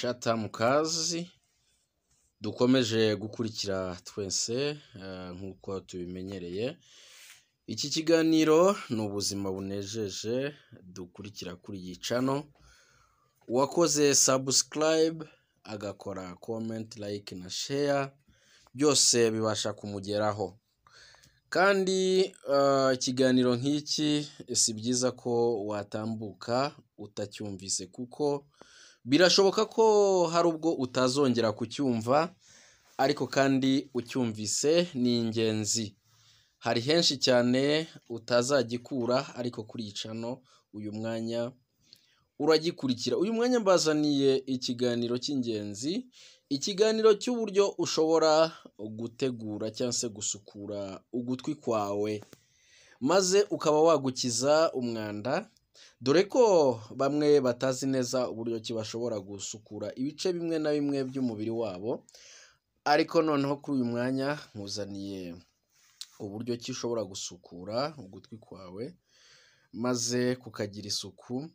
shata mukazi dukomeje gukurikira twese nk'uko tubimenyereye. Iki kiganiro ni ubuzima bunejeje dukurikira kuri iyi channel. Uwakoze subscribe agakora comment, like na share byose bibasha kumugeraho. Kandi ikiganiro nk'iki si byiza ko watambuka utacyumvise, kuko birashoboka ko hari ubwo utazongera kucyumva, ariko kandi ucyumvise ni ingenzi. Hari henshi cyane utazagikura, ariko kuri iyi channel uyu mwanya uragikurikira. Uyu mwanya mbazaniye ikiganiro cy'ingenzi, ikiganiro cy'uburyo ushobora gutegura cyangwa se gusukura ugutwi kwawe, maze ukaba wagukiza umwanda, dore ko bamwe batazi neza uburyo ki bashobora gusukura ibice bimwe na bimwe by'umubiri wabo. Ariko noneho kuri uyu mwanya nkuzaniye uburyo ki ushobora gusukura ugutwi kwawe maze kukagira isuku.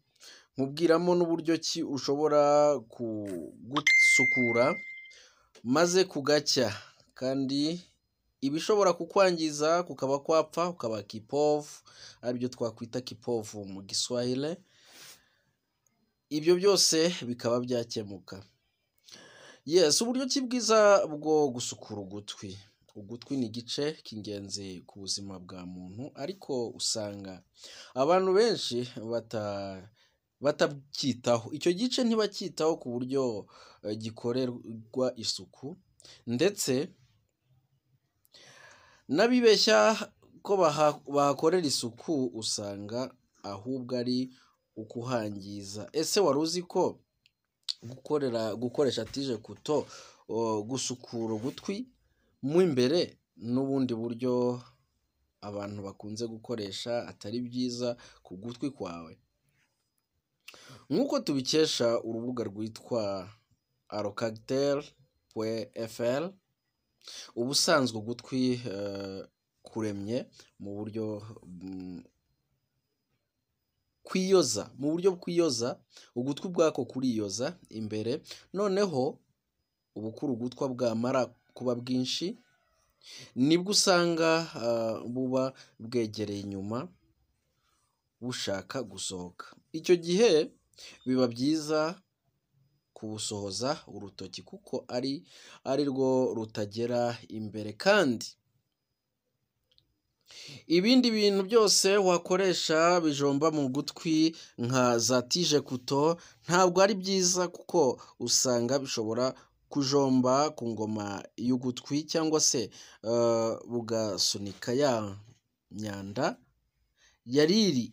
Nkubwiramo n'uburyo ki ushobora kugusukura maze kugacya, kandi ibishobora kukwangiza kukaba kwapfa, ukaba kipovu, aribyo twakwita kipovu mu Giswahili. Ibyo byose bikaba byakemuka. Yes, uburyo ki bwiza bwo gusukura ugutwi. Ugutwi ni igice k'ingenzi ku buzima bwa muntu, ariko usanga abantu benshi batabyitaho. Icyo gice ntibacyitaho ku buryo gikorerwa isuku, ndetse n'abibeshya ko bahakorera isuku usanga ahubwo ari ukuhangiza. Ese wari uzi ko gukoresha tije kuto gusukura ugutwi mu imbere n'ubundi buryo abantu bakunze gukoresha atari byiza ku gutwi kwawe? Nk'uko tubikesha urubuga rwitwa allocagtel.fr, ubusanzwe ugutwi kuremye mu buryo kwiyoza, ugutwi bwako kuriyoza imbere, noneho ubukuru ugutwa bwamara kuba bwinshi nibwo usanga buba bwegereye inyuma bushaka gusohoka. Icyo gihe biba byiza kubusohoza urutoki, kuko ari rwo rutagera imbere. Kandi ibindi bintu byose wakoresha bijomba mu gutwi nka za tije kuto ntabwo ari byiza, kuko usanga bishobora kujomba ku ngoma y'ugutwi, cyangwa se bugasunika ya myanda yari iri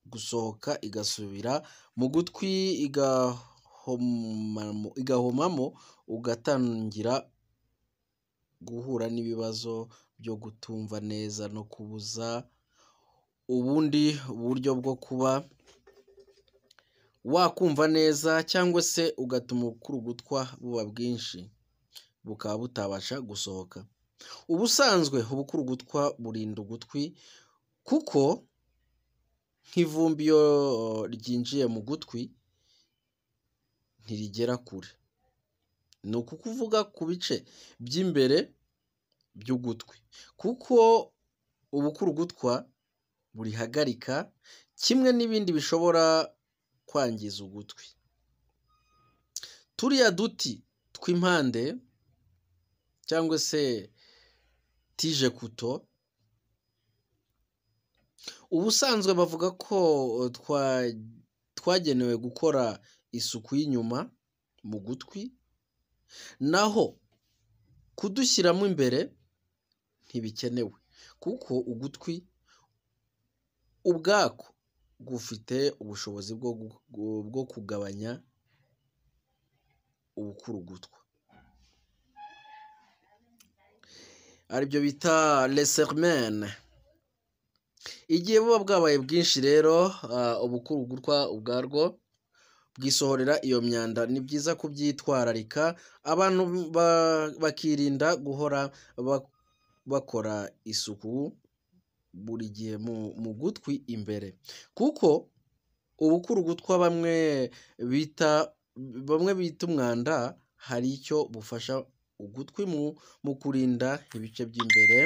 gusohoka igasubira mu gutwi igahomamo, ugatangira guhura n'ibibazo byo gutumva neza no kubuza ubundi buryo bwo kuba wakumva neza, cyangwa se ugatuma ubukuru ugutwa buba bwinshi bukaba butabasha gusohoka. Ubusanzwe ubukuru ugutwa burinda ugutwi, kuko nk'ivumbi iyo ryinjiye mu gutwi ntirigera kure. Ni ukuvuga ku bice by'imbere by'ugutwi, kuko ubukuru ugutwa burihagarika, kimwe n'ibindi bishobora kwangiza ugutwi. Turiya duti tw'impande cyangwa se tije kuto, ubusanzwe bavuga ko twagenewe gukora isuku y'inyuma mu gutwi, naho kudushyiramo imbere ntibikenewe, kuko ugutwi ubwako gufite ubushobozi bwo kugabanya ubukuru ugutwa, aribyo bita lesermen. Igihe buba bwabaye bwinshi rero, ubukuru ugutwa ubwarwo bwisohorera iyo myanda. Ni byiza kubyitwararika, abantu bakirinda guhora bakora isuku buri gihe mu gutwi imbere, kuko ubukuru ugutwa bamwe bita bamwe bita umwanda hari icyo bufasha ugutwi mu kurinda ibice by'imbere,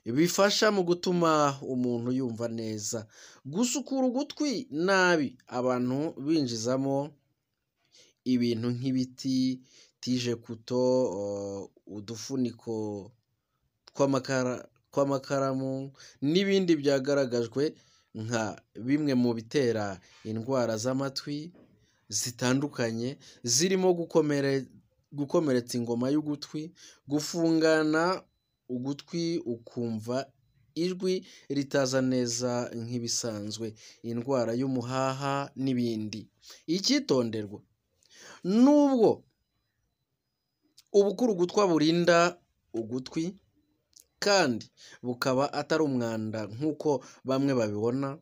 bifasha mu gutuma umuntu yumva neza. Gusukura ugutwi nabi abantu binjizamo ibintu nk'ibiti, tije kuto, udufuniko tw'amakaramu n'ibindi byagaragajwe nka bimwe mu bitera indwara z'amatwi zitandukanye, zirimo gukomeretsa ingoma y'ugutwi, gufungana ugutwi ukumva ijwi ritaza neza nk'ibisanzwe, indwara y'umuhaha n'ibindi. Icyitonderwa, nubwo ubukurugutwa burinda ugutwi kandi bukaba atari umwanda nk'uko bamwe babibona,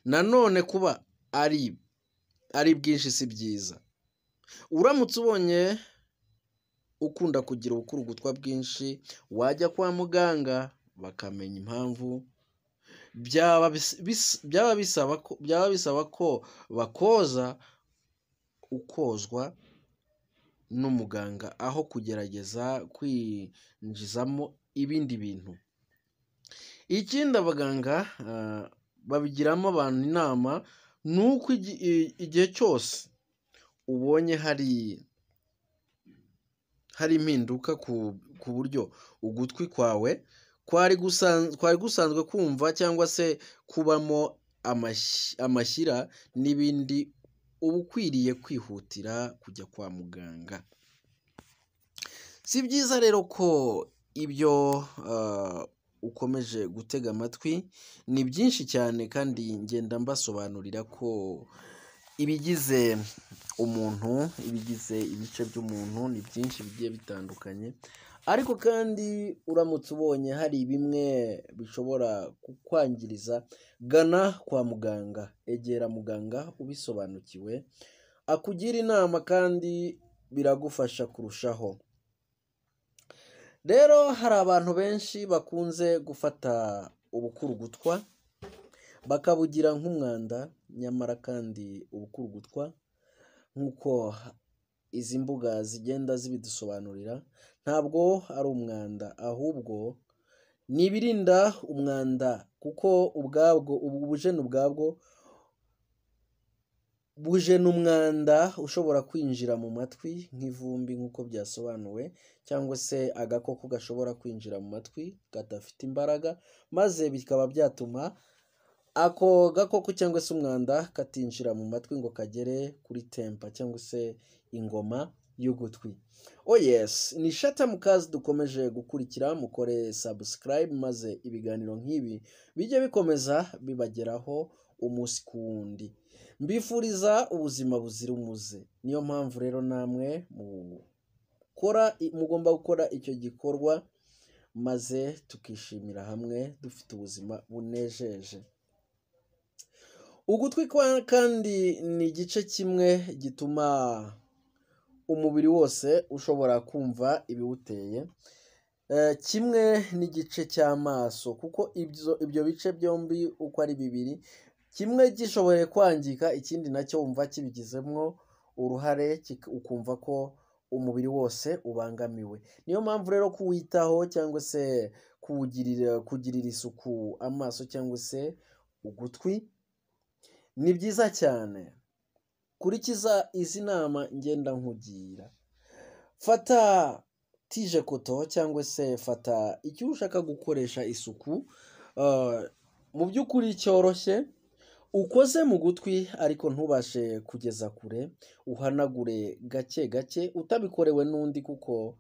nanone kuba ari bwinshi si byiza. Uramutse ubonye ukunda kugira ubukurugutwa bwinshi, wajya kwa muganga bakamenya impamvu. Byaba bisaba ko bakoza, ukozwa n'umuganga aho kugerageza kwinjizamo ibindi bintu. Ikindi abaganga babigiramo abantu inama, ni uko igihe cyose ubonye hari impinduka ku buryo ugutwi kwawe kwari gusanzwe kumva cyangwa se kubamo amashyira n'ibindi, uba ukwiriye kwihutira kujya kwa muganga. Si byiza rero ko ibyo ukomeje gutega amatwi, ni byinshi cyane kandi ngenda mbasobanurira ko ibigize umuntu, ibigize ibice by'umuntu ni byinshi bigiye bitandukanye, ariko kandi uramutse ubonye hari bimwe bishobora kukwangiriza, gana kwa muganga, egera muganga ubisobanukiwe akugira inama kandi biragufasha kurushaho. Rero hari abantu benshi bakunze gufata ubukurugutwa bakabugira nk'umwanda, nyamara kandi ubukurugutwa nk'uko izi mbuga zigenda zibidusobanurira ntabwo ari umwanda, ahubwo ni ibirinda umwanda, kuko ubujeni ubwabwo bujena umwanda ushobora kwinjira mu matwi nk'ivumbi nk'uko byasobanuwe, cyangwa se agakoko gashobora kwinjira mu matwi kadafite imbaraga, maze bikaba byatuma ako gakoko cyangwa se umwanda katinjira mu matwi ngo kagere kuri tempa cyangwa se ingoma y'ugutwi. Oh yes, ni Shata Mukazi dukomeje gukurikira, mukore subscribe maze ibiganiro nk'ibi bijye bikomeza bibageraho umunsi ku wundi. Mbifuriza ubuzima buzira umuze. Niyo mpamvu rero namwe mugomba gukora icyo gikorwa maze tukishimira hamwe dufite ubuzima bunejeje. Ugutwi kandi ni igice kimwe gituma umubiri wose ushobora kumva ibiwuteye, kimwe n'igice cy'amaso, kuko ibyo bice byombi uko ari bibiri, kimwe gishoboye kwangika, ikindi nacyo wumva kibigizemo uruhare, ukumva ko umubiri wose ubangamiwe. Niyo mpamvu rero kuwitaho cyangwa se kugirira isuku amaso cyangwa se ugutwi ni byiza cyane. Kurikiza izi nama ngenda nkugira. Fata tije koto cyangwa se fata icyo ushaka gukoresha isuku, mu by'ukuri cyoroshye, ukoze mu gutwi ariko ntubashe kugeza kure, uhanagure gake gake utabikorewe n'undi, kuko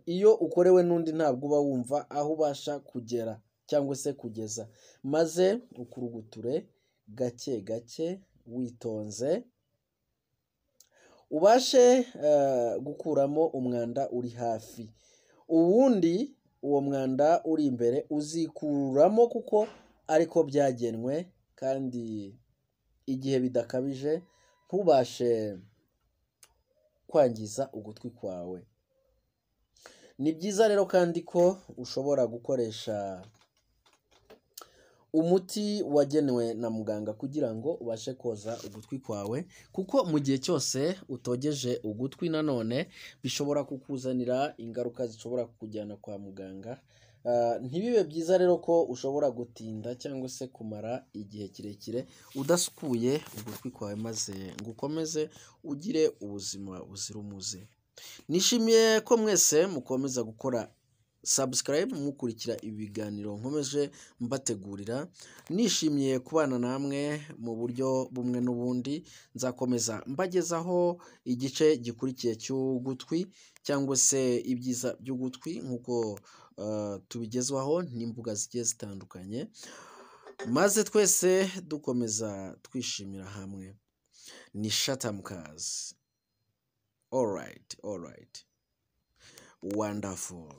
iyo ukorewe n'undi ntabwo uba wumva aho ubasha kugera cyangwa se kugeza, maze ukuruguture gake gake witonze, ubashe gukuramo umwanda uri hafi. Ubundi uwo mwanda uri imbere uzikuramo, kuko ariko byagenwe, kandi igihe bidakabije ntubashe kwangiza ugutwi kwawe. Ni byiza rero kandi ko ushobora gukoresha umuti wagenewe na muganga kugira ngo ubashe koza ugutwi kwawe, kuko mu gihe cyose utogeje ugutwi nanone bishobora kukuzanira ingaruka zishobora kukujyana kwa muganga. Ntibibe byiza rero ko ushobora gutinda cyangwa se kumara igihe kirekire udasukuye ugutwi kwawe maze ngo ukomeze ugire ubuzima buzira umuze. Nishimiye ko mwese mukomeza gukora subscribe mukurikira ibiganiro nkomeje mbategurira, nishimiye kubana namwe mu buryo bumwe n'ubundi. Nzakomeza mbagezaho igice gikurikiye cy'ugutwi cyangwa se ibyiza by'ugutwi nk'uko tubigezwaho n'imbuga zigiye zitandukanye, maze twese dukomeza twishimira hamwe. Ni Shatamkazi. All right. Wonderful.